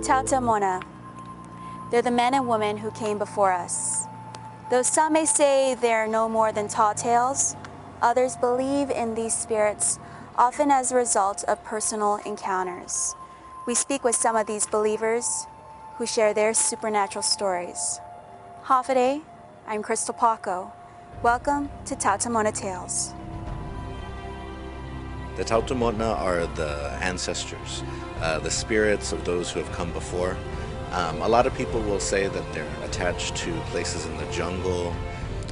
Taotaomona. They're the men and women who came before us. Though some may say they're no more than tall tales, others believe in these spirits, often as a result of personal encounters. We speak with some of these believers who share their supernatural stories. Hafide, I'm Krystal Paco. Welcome to Taotaomona Tales. The Taotaomona are the ancestors, the spirits of those who have come before. A lot of people will say that they're attached to places in the jungle.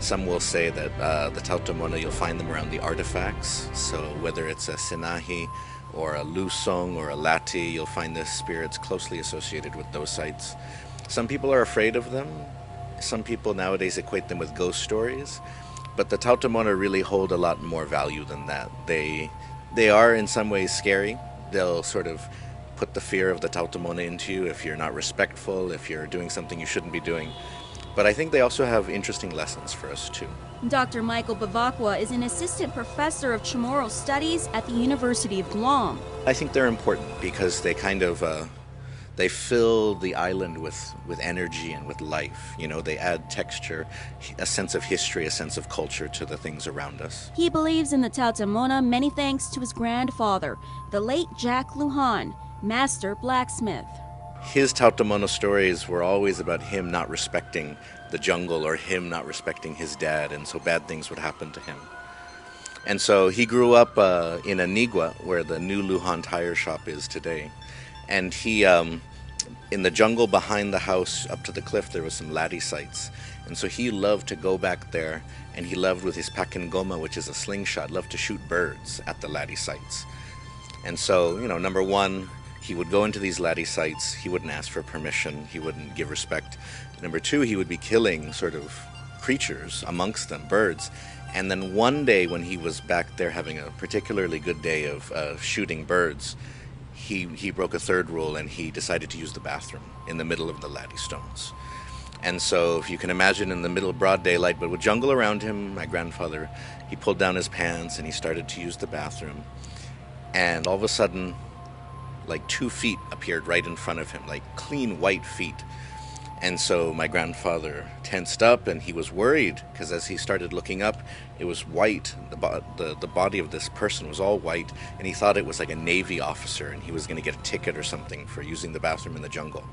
Some will say that the Taotaomona, you'll find them around the artifacts. So whether it's a sinahi or a lusong or a lati, you'll find the spirits closely associated with those sites. Some people are afraid of them. Some people nowadays equate them with ghost stories. But the Taotaomona really hold a lot more value than that. They are in some ways scary. They'll sort of put the fear of the Taotaomona into you if you're not respectful, if you're doing something you shouldn't be doing. But I think they also have interesting lessons for us too. Dr. Michael Bavacqua is an assistant professor of Chamorro Studies at the University of Guam. I think they're important because they kind of they fill the island with energy and with life. You know, they add texture, a sense of history, a sense of culture to the things around us. He believes in the Taotaomona many thanks to his grandfather, the late Jack Lujan, master blacksmith. His Taotaomona stories were always about him not respecting the jungle or him not respecting his dad, and so bad things would happen to him. And so he grew up in Anigua, where the new Lujan tire shop is today. And he, in the jungle behind the house up to the cliff, there was some laddie sites. And so he loved to go back there, and he loved with his pakengoma, which is a slingshot, loved to shoot birds at the laddie sites. And so, you know, number one, he would go into these laddie sites, he wouldn't ask for permission, he wouldn't give respect. Number two, he would be killing sort of creatures amongst them, birds. And then one day when he was back there having a particularly good day of shooting birds, he broke a third rule and he decided to use the bathroom in the middle of the laddie stones. And so if you can imagine, in the middle of broad daylight, but with jungle around him, my grandfather, he pulled down his pants and he started to use the bathroom. And all of a sudden, like 2 feet appeared right in front of him, like clean white feet. And so my grandfather tensed up and he was worried because as he started looking up, it was white. The body of this person was all white, and he thought it was like a Navy officer and he was going to get a ticket or something for using the bathroom in the jungle.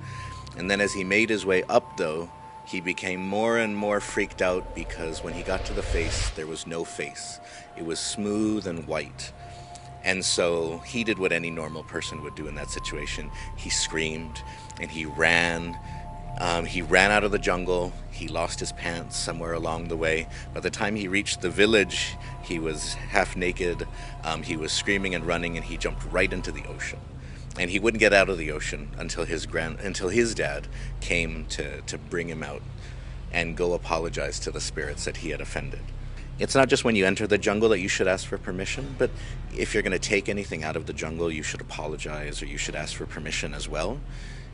And then as he made his way up, though, he became more and more freaked out because when he got to the face, there was no face. It was smooth and white. And so he did what any normal person would do in that situation. He screamed and he ran. He ran out of the jungle. He lost his pants somewhere along the way. By the time he reached the village, he was half naked. He was screaming and running, and he jumped right into the ocean. And he wouldn't get out of the ocean until his dad came to bring him out and go apologize to the spirits that he had offended. It's not just when you enter the jungle that you should ask for permission, but if you're going to take anything out of the jungle, you should apologize or you should ask for permission as well.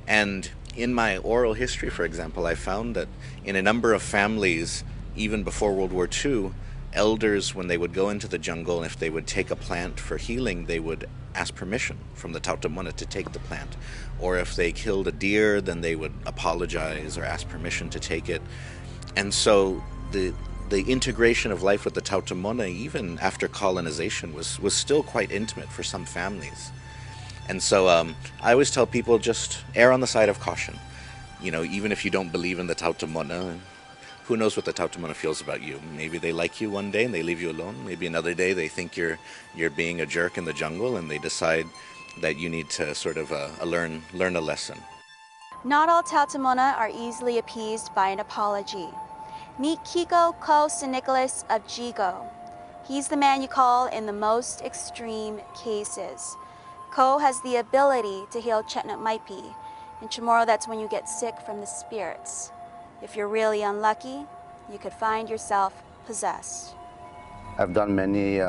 And in my oral history, for example, I found that in a number of families, even before World War II, elders, when they would go into the jungle, if they would take a plant for healing, they would ask permission from the Taotaomona to take the plant. Or if they killed a deer, then they would apologize or ask permission to take it. And so the integration of life with the Taotaomona, even after colonization, was still quite intimate for some families. And so I always tell people, just err on the side of caution. You know, even if you don't believe in the Taotaomona, who knows what the Taotaomona feels about you? Maybe they like you one day and they leave you alone. Maybe another day they think you're being a jerk in the jungle and they decide that you need to sort of learn a lesson. Not all Taotaomona are easily appeased by an apology. Meet Kiko Ko San Nicolas of Jigo. He's the man you call in the most extreme cases. Ko has the ability to heal Chetnut Maipi. In Chamorro, that's when you get sick from the spirits. If you're really unlucky, you could find yourself possessed. I've done many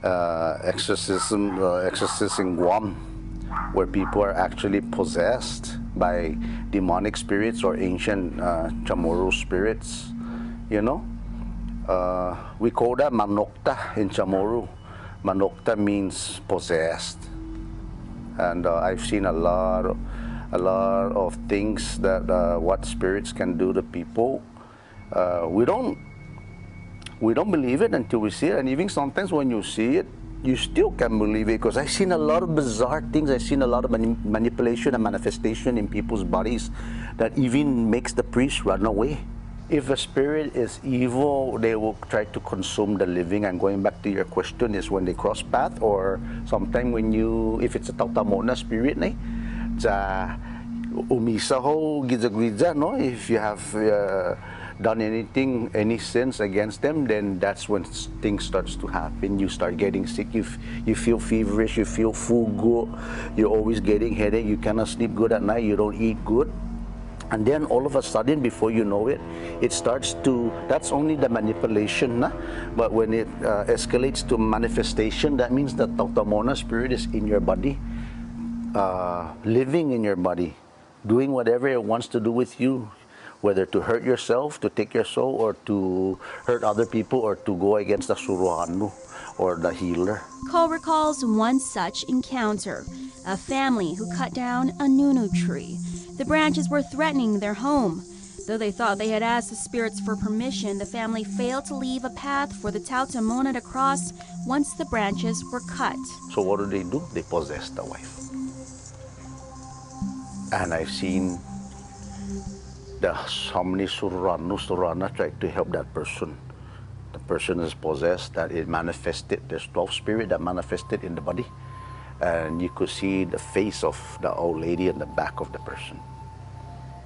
exorcisms in Guam, where people are actually possessed. by demonic spirits or ancient Chamorro spirits, you know. We call that manokta in Chamorro. Manokta means possessed. And I've seen a lot of things that what spirits can do to people. We don't believe it until we see it, and even sometimes when you see it, you still can believe it, because I've seen a lot of bizarre things. I've seen a lot of manipulation and manifestation in people's bodies that even makes the priest run away. If a spirit is evil, they will try to consume the living. And going back to your question, is when they cross path, or sometime when if it's a Taotaomona spirit, umisa ho gidza, no? If you have done any sins against them, then that's when things starts to happen. You start getting sick, you feel feverish, you feel full, you're always getting headache, you cannot sleep good at night, you don't eat good. And then all of a sudden, before you know it, it starts to, that's only the manipulation, nah? But when it escalates to manifestation, that means the Taotaomona spirit is in your body, living in your body, doing whatever it wants to do with you, whether to hurt yourself, to take your soul, or to hurt other people, or to go against the Suruhanu or the healer. Cole recalls one such encounter, a family who cut down a nunu tree. The branches were threatening their home. Though they thought they had asked the spirits for permission, the family failed to leave a path for the Taotaomona to cross once the branches were cut. So what do? They possess the wife. And I've seen how many Surana tried to help that person. The person is possessed, that it manifested. There's 12 spirits that manifested in the body. And you could see the face of the old lady in the back of the person.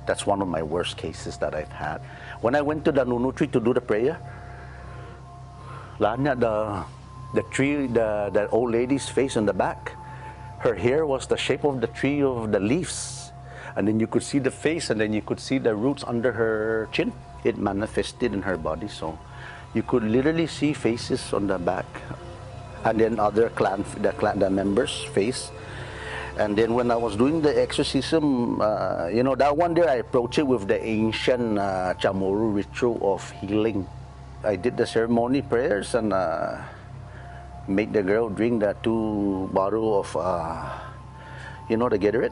That's one of my worst cases that I've had. When I went to the Nunu tree to do the prayer, the tree, the old lady's face in the back, her hair was the shape of the tree of the leaves. And then you could see the face, and then you could see the roots under her chin. It manifested in her body, so you could literally see faces on the back. And then other the members' face. And then when I was doing the exorcism, you know, that one there, I approached it with the ancient Chamorro ritual of healing. I did the ceremony prayers and made the girl drink that 2 bottles of, you know, the Gatorade.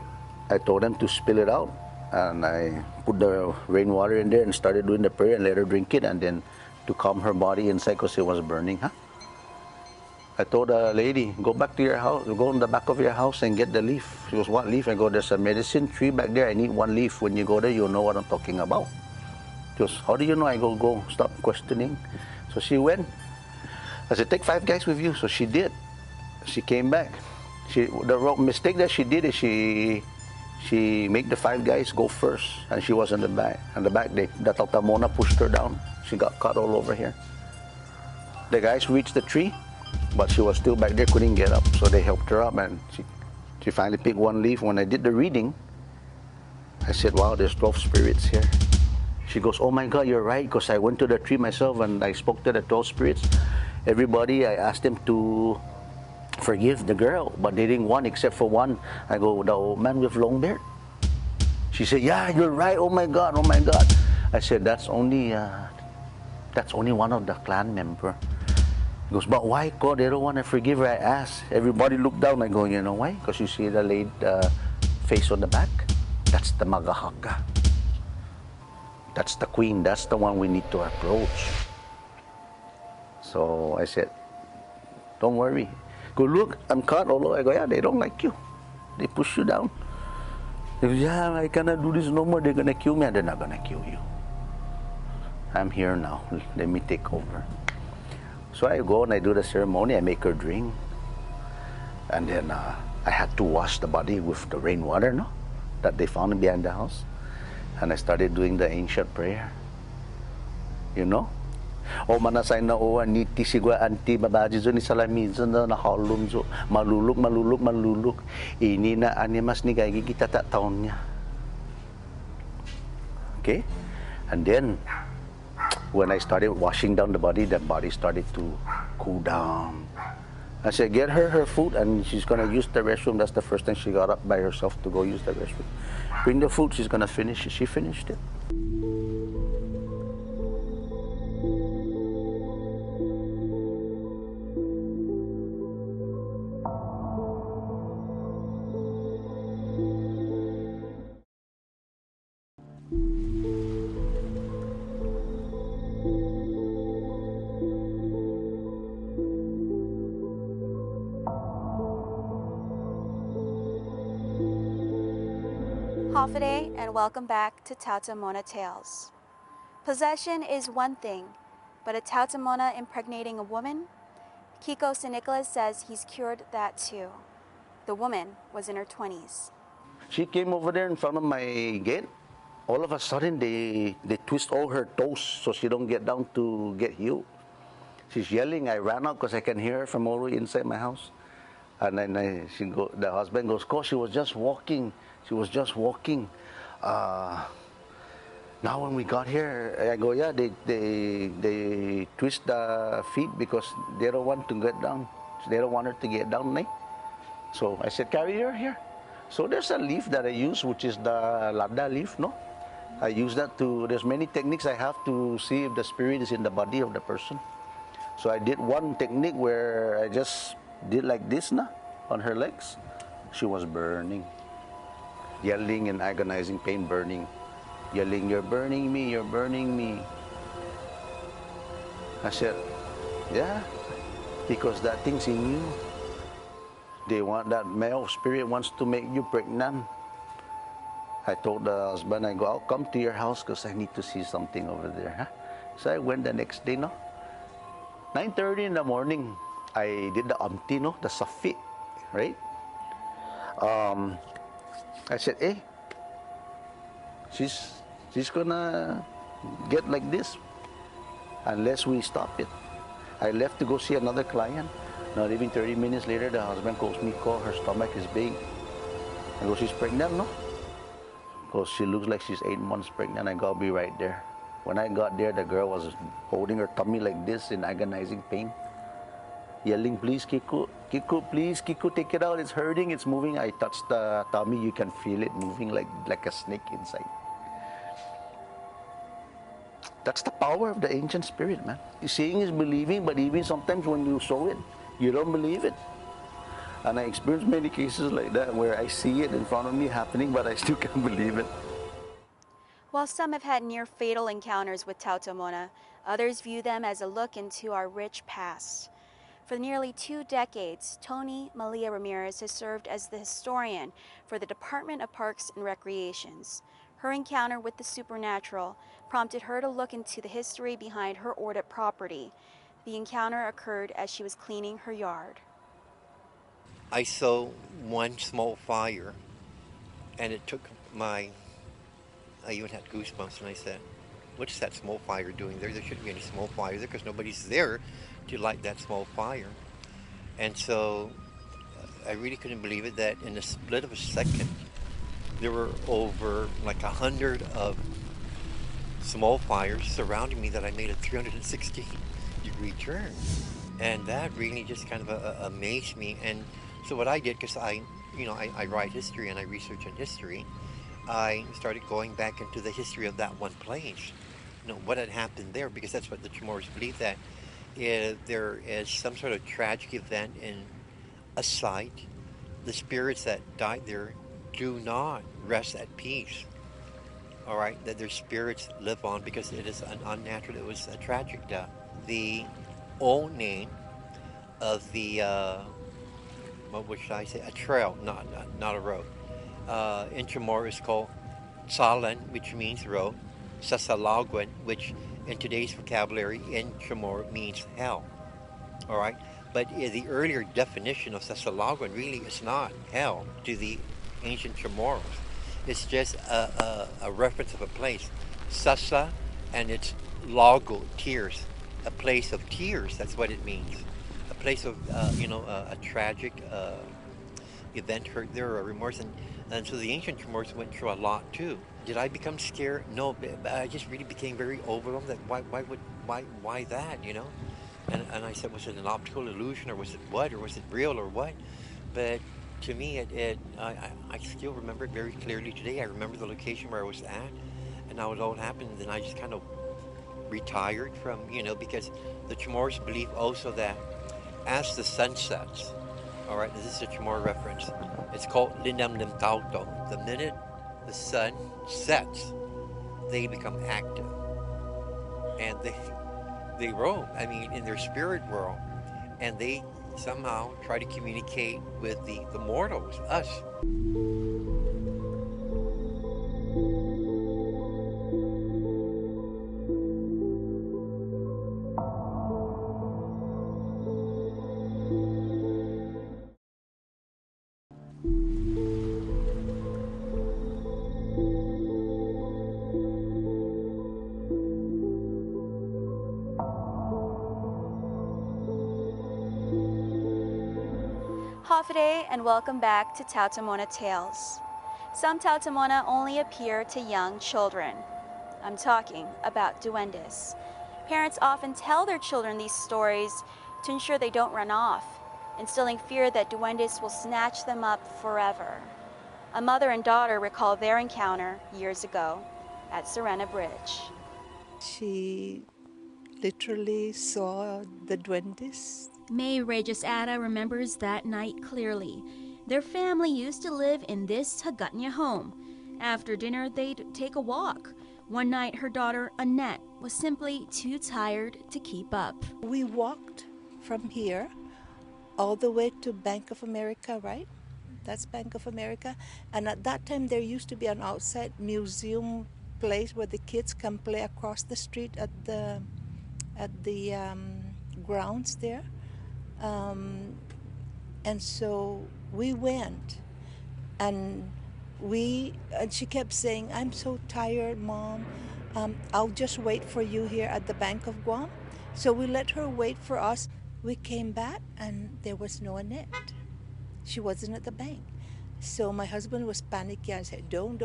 I told them to spill it out, and I put the rainwater in there and started doing the prayer and let her drink it, and then to calm her body inside because it was burning, I told the lady, go back to your house, go in the back of your house and get the leaf. She goes, what leaf? I go, there's a medicine tree back there. I need 1 leaf. When you go there, you'll know what I'm talking about. She goes, how do you know? I go, stop questioning. So she went. I said, take 5 guys with you. So she did. She came back. The mistake that she did is she made the 5 guys go first, and she was in the back. And the Taotaomona pushed her down. She got cut all over here. The guys reached the tree, but she was still back there, couldn't get up. So they helped her up, and she finally picked 1 leaf. When I did the reading, I said, wow, there's 12 spirits here. She goes, oh my God, you're right, because I went to the tree myself and I spoke to the 12 spirits. Everybody, I asked them to forgive the girl, but they didn't want except for 1. I go, the old man with long beard. She said, yeah, you're right, oh my God, oh my God. I said, that's only one of the clan member. He goes, but why, God? They don't want to forgive her. I asked. Everybody looked down. I go, you know why? Because you see the face on the back? That's the Magahaka. That's the queen. That's the one we need to approach. So I said, don't worry. Go, look, I'm caught. Although I go, yeah, they don't like you. They push you down. They go, yeah, I cannot do this no more. They're going to kill me. And they're not going to kill you. I'm here now. Let me take over. So I go and I do the ceremony. I make her drink. And then I had to wash the body with the rainwater, no? That they found behind the house. And I started doing the ancient prayer. You know? O manasay na o aniti sigwa anti babaji zo ni salamizo na nahalum zo maluluk ini na animas ni gagi kita tak taon niya. Okay? And then when I started washing down the body started to cool down. I said, get her her food, and she's gonna use the restroom. That's the first thing she got up by herself to go use the restroom. Bring the food, she's gonna finish it. She finished it. Hafide, and welcome back to Taotaomona Tales. Possession is one thing, but a Taotaomona impregnating a woman? Kiko St. Nicholas says he's cured that too. The woman was in her 20s. She came over there in front of my gate. All of a sudden, they twist all her toes so she don't get down to get healed. She's yelling. I ran out because I can hear her from all the way inside my house. And then the husband goes, "Coach, she was just walking. She was just walking." Now when we got here, I go, yeah, they twist the feet because they don't want to get down. They don't want her to get down, eh? So I said, carry her here. So there's a leaf that I use, which is the lada leaf, no? I use that there's many techniques I have to see if the spirit is in the body of the person. So I did one technique where I just did like this, on her legs. She was burning, yelling in agonizing pain, burning, yelling, "You're burning me, you're burning me." I said, yeah, because that thing's in you. That male spirit wants to make you pregnant. I told the husband, I go, "I'll come to your house because I need to see something over there." Huh? So I went the next day, 9:30 in the morning, I did the amti, the safi, right? I said, hey, she's gonna get like this unless we stop it. I left to go see another client. Not even 30 minutes later, the husband calls me, her stomach is big. I go, she's pregnant, no? Because she looks like she's 8 months pregnant. I go, I'll be right there. When I got there, the girl was holding her tummy like this in agonizing pain, yelling, "Please, Kiku, Kiku, please, Kiku, take it out. It's hurting, it's moving." I touched the tummy, you can feel it moving like a snake inside. That's the power of the ancient spirit, man. Seeing is believing, but even sometimes when you show it, you don't believe it. And I experienced many cases like that where I see it in front of me happening, but I still can't believe it. While some have had near-fatal encounters with Taotaomona, others view them as a look into our rich past. For nearly 2 decades, Tony Malia Ramirez has served as the historian for the Department of Parks and Recreations. Her encounter with the supernatural prompted her to look into the history behind her ordered property. The encounter occurred as she was cleaning her yard. I saw one small fire, and it took I even had goosebumps, and I said, "What is that small fire doing there? There shouldn't be any small fire there because nobody's there to light that small fire." And so I really couldn't believe it that in a split of a second, there were over like 100 of small fires surrounding me that I made a 360-degree turn. And that really just kind of amazed me. And so what I did, because I write history and I research in history, I started going back into the history of that one place. What had happened there, because that's what the Chamorros believe, that if there is some sort of tragic event in a site, the spirits that died there do not rest at peace. All right, that their spirits live on because it is an unnatural, it was a tragic death. The old name of the, what should I say, a trail, not a road, in Chamorro is called Salan, which means road, Sasalagwan, which in today's vocabulary in Chamorro means hell. All right, but the earlier definition of Sasalagwan really is not hell to the ancient Chamorros. It's just a reference of a place, Sasa, and it's Lago, tears, a place of tears. That's what it means. A place of a tragic event hurt there or remorse, and so the ancient Chamorros went through a lot too. Did I become scared? No, but I just really became very overwhelmed. That why that, And I said, was it an optical illusion, or was it what, or was it real, or what? But to me, I still remember it very clearly today. I remember the location where I was at, and how it all happened. And then I just kind of retired from, because the Chamorros believe also that as the sun sets, all right, this is a Chamorro reference. It's called Lindam Lim Tauto. The minute the sun sets, they become active, and they roam. I mean, in their spirit world, and they somehow try to communicate with the mortals, us. Hafide, and welcome back to Taotaomona Tales. Some Taotaomona only appear to young children. I'm talking about duendes. Parents often tell their children these stories to ensure they don't run off, instilling fear that duendes will snatch them up forever. A mother and daughter recall their encounter years ago at Serena Bridge. She literally saw the duendes. May Regis Ada remembers that night clearly. Their family used to live in this Hagutnya home. After dinner, they'd take a walk. One night, her daughter, Annette, was simply too tired to keep up. We walked from here all the way to Bank of America, right? That's Bank of America. And at that time, there used to be an outside museum place where the kids can play across the street at the grounds there. And so we went, and she kept saying, "I'm so tired, Mom. I'll just wait for you here at the Bank of Guam." So we let her wait for us. We came back, and there was no Annette. She wasn't at the bank. So my husband was panicking. I said, don't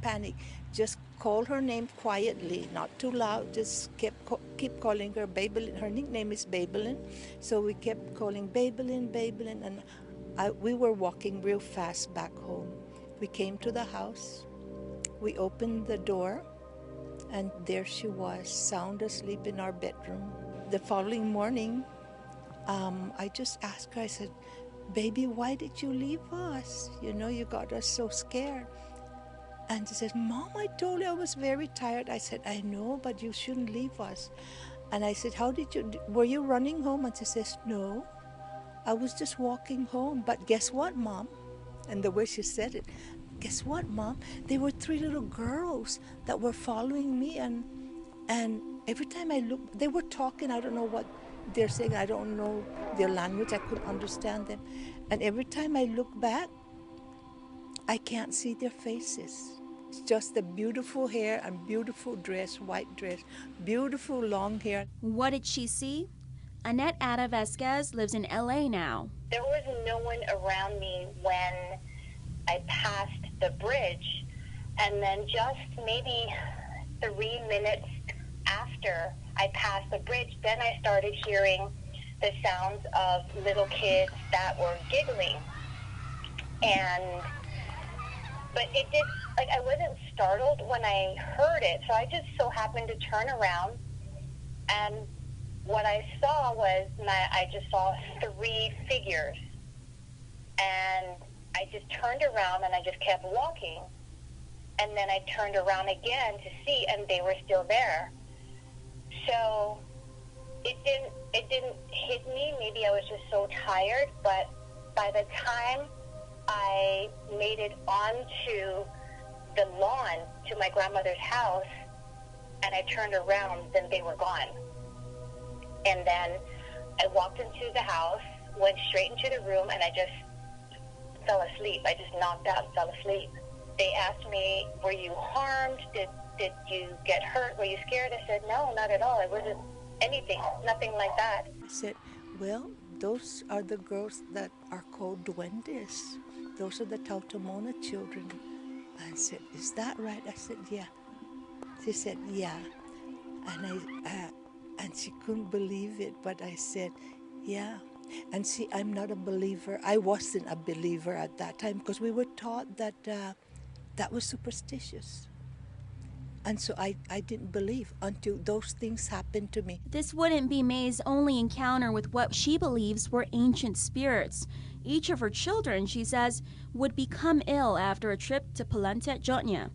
panic. Just call her name quietly, not too loud. Just keep calling her Babylin. Her nickname is Babylin. So we kept calling Babylin, and we were walking real fast back home. We came to the house. We opened the door, and there she was, sound asleep in our bedroom. The following morning, I just asked her, I said, "Baby, why did you leave us? You got us so scared." And she said, "Mom, I told you I was very tired." I said, "I know, but you shouldn't leave us." And I said, were you running home? And she says, "No, I was just walking home. But guess what, Mom?" And the way she said it, "Guess what, Mom? There were 3 little girls that were following me, and every time I looked, they were talking. I don't know what they're saying. I don't know their language. I couldn't understand them. And every time I look back, I can't see their faces. It's just the beautiful hair and beautiful dress, white dress, beautiful long hair." What did she see? Annette Ada Vasquez lives in LA now. There was no one around me when I passed the bridge, and then just maybe 3 minutes after I passed the bridge, then I started hearing the sounds of little kids that were giggling. But it did, I wasn't startled when I heard it, so I just so happened to turn around, and what I saw was, I just saw 3 figures, and I just turned around and I just kept walking, and then I turned around again to see, and they were still there. So it didn't hit me. Maybe I was just so tired, but by the time I made it onto the lawn to my grandmother's house and I turned around, then they were gone. And then I walked into the house, went straight into the room, and I just fell asleep. I just knocked out and fell asleep. They asked me, "Were you harmed? Did you get hurt? Were you scared?" I said, "No, not at all. I wasn't anything, nothing like that." I said, "Well, those are the girls that are called duendes. Those are the Taotaomona children." I said, "Is that right?" I said, "Yeah." She said, "Yeah." And And she couldn't believe it, but I said, yeah. And see, I'm not a believer. I wasn't a believer at that time because we were taught that that was superstitious. And so I didn't believe until those things happened to me. This wouldn't be May's only encounter with what she believes were ancient spirits. Each of her children, she says, would become ill after a trip to Palenque, Jotnya.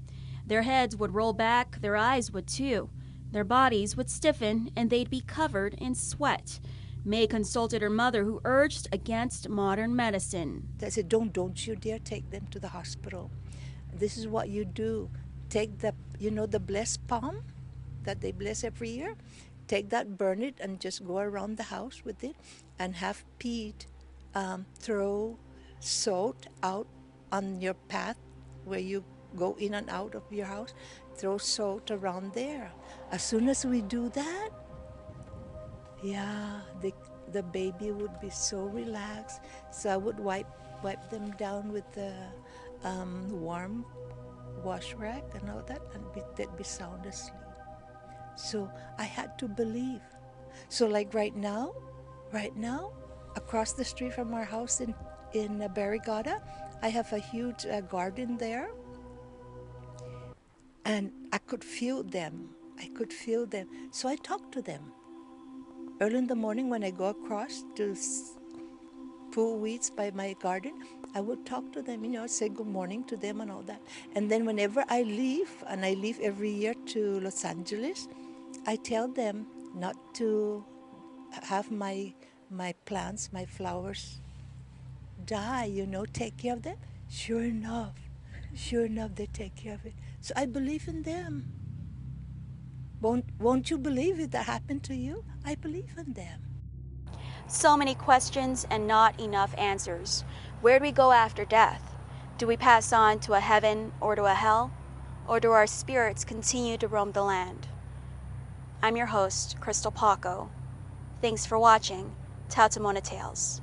Their heads would roll back, their eyes would too. Their bodies would stiffen, and they'd be covered in sweat. May consulted her mother, who urged against modern medicine. I said, don't you dare take them to the hospital. This is what you do. Take the, the blessed palm that they bless every year. Take that, burn it, and just go around the house with it, and have Pete throw salt out on your path where you go in and out of your house. Throw salt around there. As soon as we do that, yeah, the baby would be so relaxed. So I would wipe them down with the warm wash rag and all that, and they'd be sound asleep. So I had to believe. So like right now, across the street from our house in Barrigada, I have a huge garden there, and I could feel them. So I talked to them. Early in the morning when I go across to pull weeds by my garden, I would talk to them, say good morning to them and all that. And then whenever I leave, and I leave every year to Los Angeles, I tell them not to have my plants, my flowers die, take care of them. Sure enough, they take care of it. So I believe in them. Won't you believe it that happened to you? I believe in them. So many questions and not enough answers. Where do we go after death? Do we pass on to a heaven or to a hell? Or do our spirits continue to roam the land? I'm your host, Krystal Paco. Thanks for watching Taotaomona Tales.